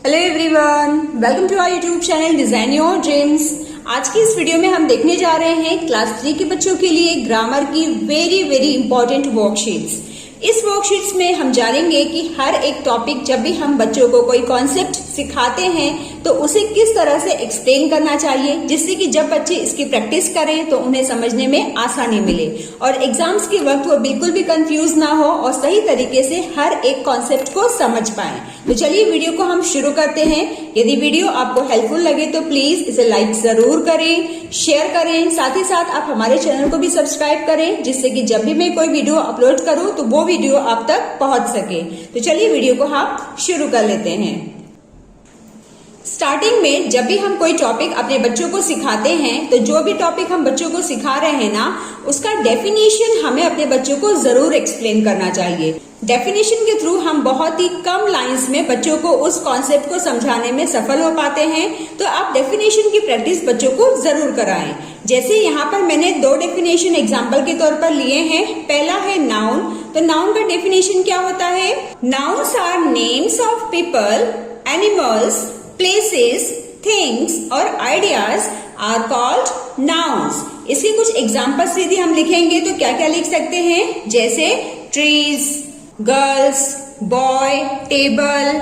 Hello everyone, welcome to our YouTube channel design your dreams. आज की इस video में हम देखने जा रहे हैं क्लास 3 के बच्चों के लिए ग्रामर की वेरी इंपॉर्टेंट वर्कशीट्स। इस वर्कशीट्स में हम जानेंगे कि हर एक टॉपिक जब भी हम बच्चों को कोई कॉन्सेप्ट सिखाते हैं तो उसे किस तरह से एक्सप्लेन करना चाहिए, जिससे कि जब बच्चे इसकी प्रैक्टिस करें तो उन्हें समझने में आसानी मिले और एग्जाम्स के वक्त वो बिल्कुल भी कंफ्यूज ना हो और सही तरीके से हर एक कॉन्सेप्ट को समझ पाए। तो चलिए वीडियो को हम शुरू करते हैं। यदि वीडियो आपको हेल्पफुल लगे तो प्लीज इसे लाइक जरूर करें, शेयर करें, साथ ही साथ आप हमारे चैनल को भी सब्सक्राइब करें, जिससे कि जब भी मैं कोई वीडियो अपलोड करूं तो वो वीडियो आप तक पहुंच सके। तो चलिए वीडियो को हम शुरू कर लेते हैं। स्टार्टिंग में जब भी हम कोई टॉपिक अपने बच्चों को सिखाते हैं तो जो भी टॉपिक हम बच्चों को सिखा रहे हैं ना, उसका डेफिनेशन हमें अपने बच्चों को जरूर एक्सप्लेन करना चाहिए। डेफिनेशन के थ्रू हम बहुत ही कम लाइंस में बच्चों को उस कॉन्सेप्ट को समझाने में सफल हो पाते हैं। तो आप डेफिनेशन की प्रैक्टिस बच्चों को जरूर कराएं। जैसे यहाँ पर मैंने 2 डेफिनेशन एग्जाम्पल के तौर पर लिए हैं। पहला है नाउन। तो नाउन का डेफिनेशन क्या होता है? Nouns are names of people, animals, places, things और ideas are called nouns। इसके कुछ एग्जाम्पल्स यदि हम लिखेंगे तो क्या क्या लिख सकते हैं? जैसे trees, girls, boy, table,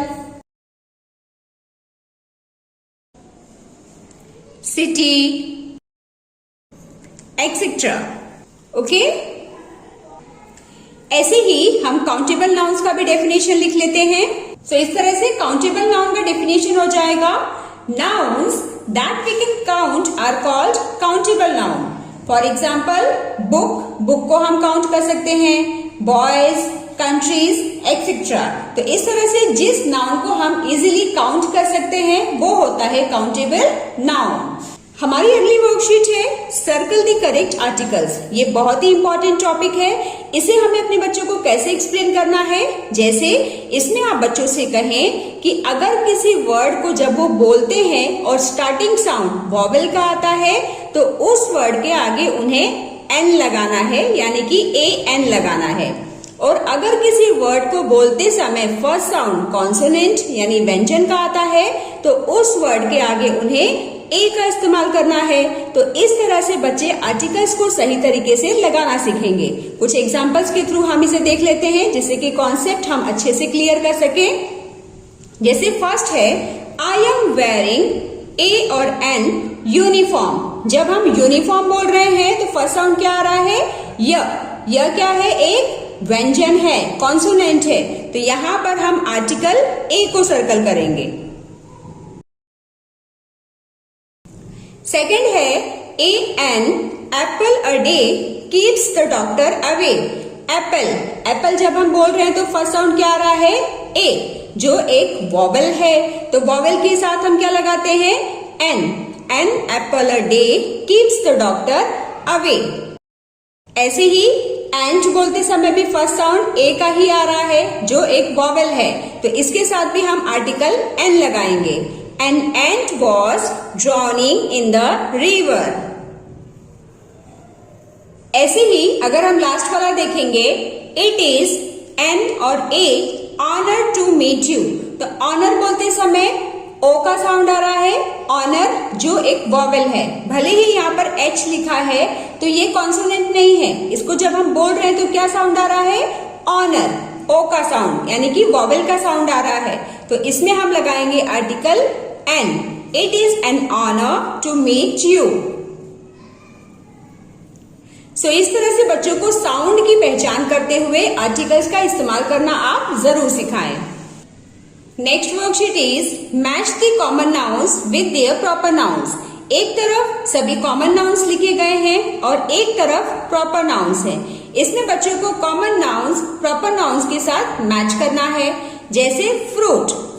city, etc. Okay? ऐसे ही हम काउंटेबल नाउन्स का भी डेफिनेशन लिख लेते हैं। तो इस तरह से काउंटेबल नाउन का डेफिनेशन हो जाएगा, nouns that we can count are called countable noun. For example book को हम काउंट कर सकते हैं, बॉयज, कंट्रीज, एक्सेट्रा। तो इस तरह से जिस नाउन को हम इजिली काउंट कर सकते हैं वो होता है काउंटेबल नाउन। हमारी अगली वर्कशीट है सर्कल द करेक्ट आर्टिकल्स। ये बहुत ही इंपॉर्टेंट टॉपिक है। इसे हमें अपने बच्चों को कैसे एक्सप्लेन करना है? जैसे इसमें आप बच्चों से कहें कि अगर किसी वर्ड को जब वो बोलते हैं और स्टार्टिंग साउंड वॉवेल का आता है तो उस वर्ड के आगे उन्हें एन लगाना है, यानी कि AN लगाना है। और अगर किसी वर्ड को बोलते समय फर्स्ट साउंड कॉन्सोनेंट यानी व्यंजन का आता है तो उस वर्ड के आगे उन्हें ए का इस्तेमाल करना है। तो इस तरह से बच्चे आर्टिकल्स को सही तरीके से लगाना सीखेंगे। कुछ एग्जांपल्स के थ्रू हम इसे देख लेते हैं जिससे कि कॉन्सेप्ट हम अच्छे से क्लियर कर सकें। जैसे फर्स्ट है, आई एम वेयरिंग ए और एन यूनिफॉर्म। जब हम यूनिफॉर्म बोल रहे हैं तो फर्स्ट साउंड क्या आ रहा है? य क्या है? एक व्यंजन है, कॉन्सोनेंट है। तो यहाँ पर हम आर्टिकल ए को सर्कल करेंगे। सेकेंड है, AN Apple a day keeps the doctor away. Apple जब हम बोल रहे हैं तो फर्स्ट साउंड क्या आ रहा है? ए, जो एक वॉवेल है। तो वॉवेल के साथ हम क्या लगाते हैं? An apple a day keeps the doctor away. ऐसे ही एंट बोलते समय भी फर्स्ट साउंड ए का ही आ रहा है, जो एक वॉवेल है। तो इसके साथ भी हम आर्टिकल एन लगाएंगे। An ant was drowning in the river। ऐसे ही अगर हम लास्ट वाला देखेंगे, It is an और a honor to meet you। तो honor बोलते समय ओ का साउंड आ रहा है, ऑनर जो एक वॉवेल है। भले ही यहाँ पर H लिखा है तो ये कॉन्सोनेंट नहीं है। इसको जब हम बोल रहे हैं तो क्या साउंड आ रहा है? ऑनर, ओ का साउंड, यानी कि वॉवेल का साउंड आ रहा है। तो इसमें हम लगाएंगे article an. It is an honour to meet you. So इस तरह से बच्चों को साउंड की पहचान करते हुए आर्टिकल्स का इस्तेमाल करना आप जरूर सिखाएं। Next worksheet is match the common nouns with their proper nouns. एक तरफ सभी कॉमन नाउन्स लिखे गए हैं और एक तरफ प्रॉपर नाउन्स है। इसमें बच्चों को कॉमन नाउन्स प्रॉपर नाउन्स के साथ मैच करना है। जैसे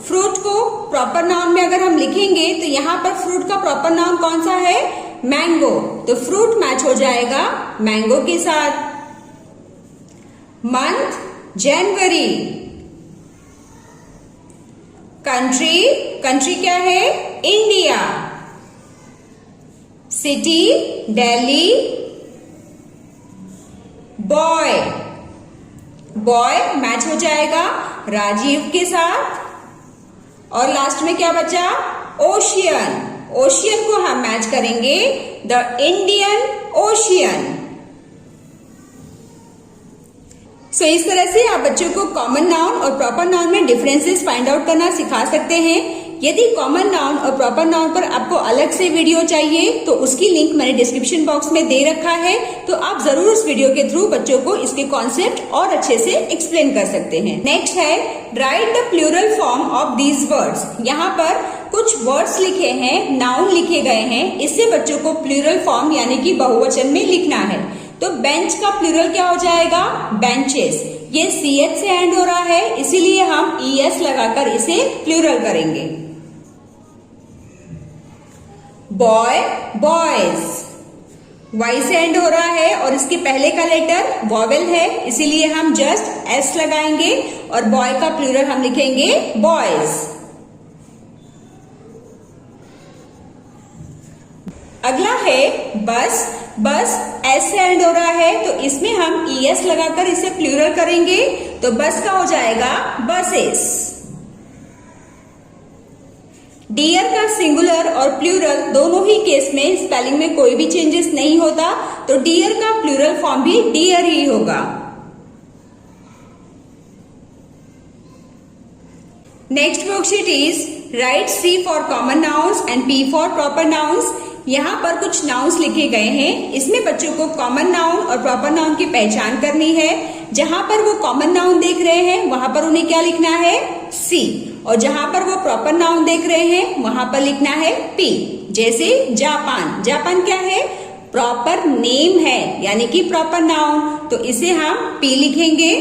फ्रूट को प्रॉपर नाउन में अगर हम लिखेंगे तो यहाँ पर फ्रूट का प्रॉपर नाउन कौन सा है? मैंगो। तो फ्रूट मैच हो जाएगा मैंगो के साथ। मंथ जनवरी। कंट्री क्या है? India. City Delhi. Boy match हो जाएगा राजीव के साथ। और लास्ट में क्या बचा, ओशियन। ओशियन को हम मैच करेंगे द इंडियन ओशियन। सो इस तरह से आप बच्चों को कॉमन नाउन और प्रॉपर नाउन में डिफरेंसेस फाइंड आउट करना सिखा सकते हैं। यदि कॉमन नाउन और प्रॉपर नाउन पर आपको अलग से वीडियो चाहिए तो उसकी लिंक मैंने डिस्क्रिप्शन बॉक्स में दे रखा है, तो आप जरूर उस वीडियो के थ्रू बच्चों को इसके कॉन्सेप्ट और अच्छे से एक्सप्लेन कर सकते हैं। नेक्स्ट है write the plural form of these words. यहाँ पर कुछ वर्ड्स लिखे हैं, नाउन लिखे गए हैं, इससे बच्चों को प्लूरल फॉर्म यानी कि बहुवचन में लिखना है। तो बेंच का प्लूरल क्या हो जाएगा, बेंचेस। ये CH से एंड हो रहा है, इसीलिए हम ES लगाकर इसे प्लूरल करेंगे। बॉय बॉयज, Y से एंड हो रहा है और इसके पहले का लेटर वॉवेल है, इसीलिए हम जस्ट S लगाएंगे और बॉय का प्लूरल हम लिखेंगे बॉयज। अगला है बस। बस S से एंड हो रहा है, तो इसमें हम ES लगाकर इसे प्लूरल करेंगे, तो बस का हो जाएगा बसेस। डियर का सिंगुलर और प्लूरल दोनों ही केस में स्पेलिंग में कोई भी चेंजेस नहीं होता, तो डियर का प्लूरल फॉर्म भी डियर ही होगा। Next worksheet is right C for common nouns and P for proper nouns. यहाँ पर कुछ नाउन्स लिखे गए हैं, इसमें बच्चों को कॉमन नाउन और प्रॉपर नाउन की पहचान करनी है। जहां पर वो कॉमन नाउन देख रहे हैं वहां पर उन्हें क्या लिखना है, C, और जहां पर वो प्रॉपर नाउन देख रहे हैं वहां पर लिखना है P। जैसे जापान, जापान क्या है, प्रॉपर नेम है यानी कि प्रॉपर नाउन, तो इसे हम P लिखेंगे।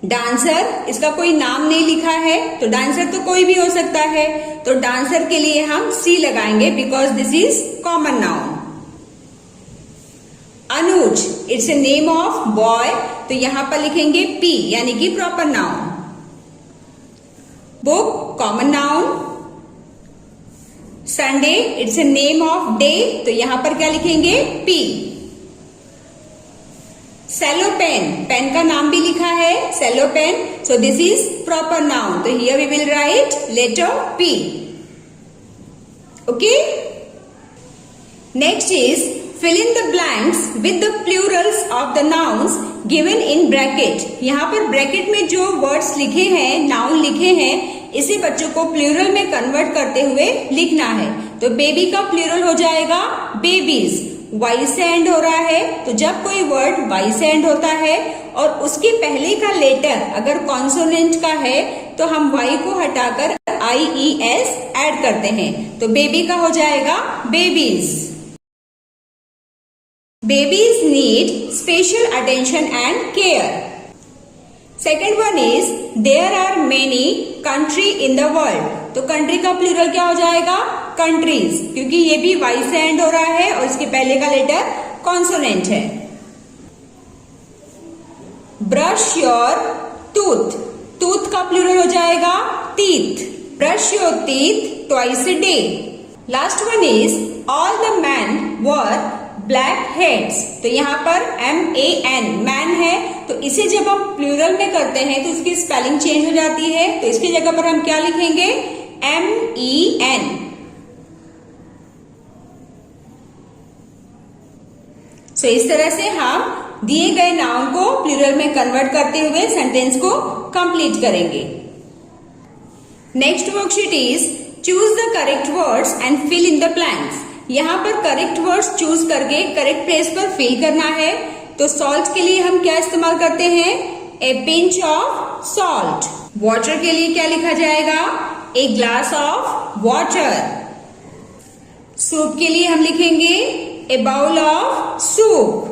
डांसर, इसका कोई नाम नहीं लिखा है, तो डांसर तो कोई भी हो सकता है, तो डांसर के लिए हम C लगाएंगे because this is common noun. Anuj, it's a name of boy, तो यहां पर लिखेंगे P यानी कि proper noun. Book, common noun. Sunday, it's a name of day, तो यहां पर क्या लिखेंगे, P। सेलो पेन, पेन का नाम भी लिखा है cello pen, so this is proper noun, तो here we will write letter P। Okay, next is fill in the blanks with the plurals of the nouns given in bracket। यहाँ पर bracket में जो वर्ड्स लिखे हैं, noun लिखे हैं, इसे बच्चों को प्लूरल में कन्वर्ट करते हुए लिखना है। तो बेबी का प्लूरल हो जाएगा बेबीज। Y से एंड हो रहा है, तो जब कोई वर्ड Y से एंड होता है और उसके पहले का लेटर अगर कॉन्सोनेंट का है तो हम Y को हटाकर IES ऐड करते हैं, तो बेबी का हो जाएगा babies. Babies need special attention and care। Second one is there are many country in the world। तो कंट्री का प्लूरल क्या हो जाएगा, कंट्रीज, क्योंकि ये भी Y से एंड हो रहा है और इसके पहले का लेटर कॉन्सोनेंट है। ब्रश योर टूथ, टूथ का प्लूरल हो जाएगा teeth. Brush your teeth twice a day. Last one is all the man were black heads, तो यहाँ पर MAN मैन है, तो इसे जब हम प्लूरल में करते हैं तो इसकी स्पेलिंग चेंज हो जाती है, तो इसकी जगह पर हम क्या लिखेंगे, MEN। सो इस तरह से हम दिए गए नाउन को प्लूरल में कन्वर्ट करते हुए सेंटेंस को कंप्लीट करेंगे। Next worksheet is choose the correct words and fill in the blanks. यहाँ पर करेक्ट वर्ड्स चूज करके करेक्ट प्लेस पर फिल करना है। तो सॉल्ट के लिए हम क्या इस्तेमाल करते हैं, a pinch of salt. Water के लिए क्या लिखा जाएगा, a glass of water. Soup के लिए हम लिखेंगे a bowl of soup.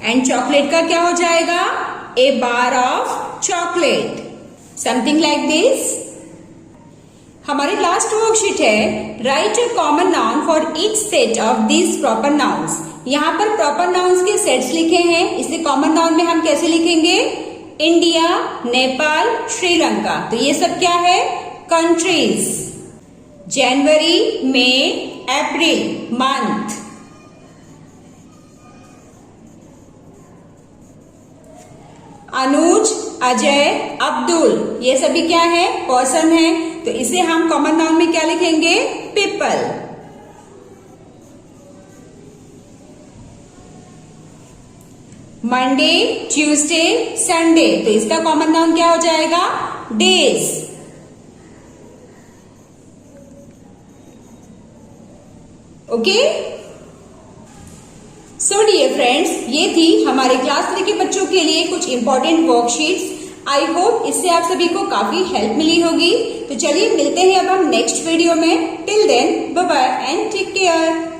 And chocolate का क्या हो जाएगा, a bar of chocolate, something like this. हमारी लास्ट वर्कशीट है write a common noun for each set of these proper nouns. यहाँ पर प्रॉपर नाउन्स के सेट्स लिखे हैं, इसे कॉमन नाउन में हम कैसे लिखेंगे, इंडिया, नेपाल, श्रीलंका। तो ये सब क्या है, कंट्रीज। जनवरी, मई, अप्रैल, मंथ। अनुज, अजय, अब्दुल, ये सभी क्या है? पर्सन है। तो इसे हम कॉमन नाउन में क्या लिखेंगे? पीपल। मंडे, ट्यूसडे, संडे, तो इसका कॉमन नाउन क्या हो जाएगा? Days. Okay, so dear friends, ये थी हमारे क्लास 3 के बच्चों के लिए कुछ इंपॉर्टेंट वर्कशीट्स। आई होप इससे आप सभी को काफी हेल्प मिली होगी। तो चलिए मिलते हैं अब हम नेक्स्ट वीडियो में। Till then bye bye and take care.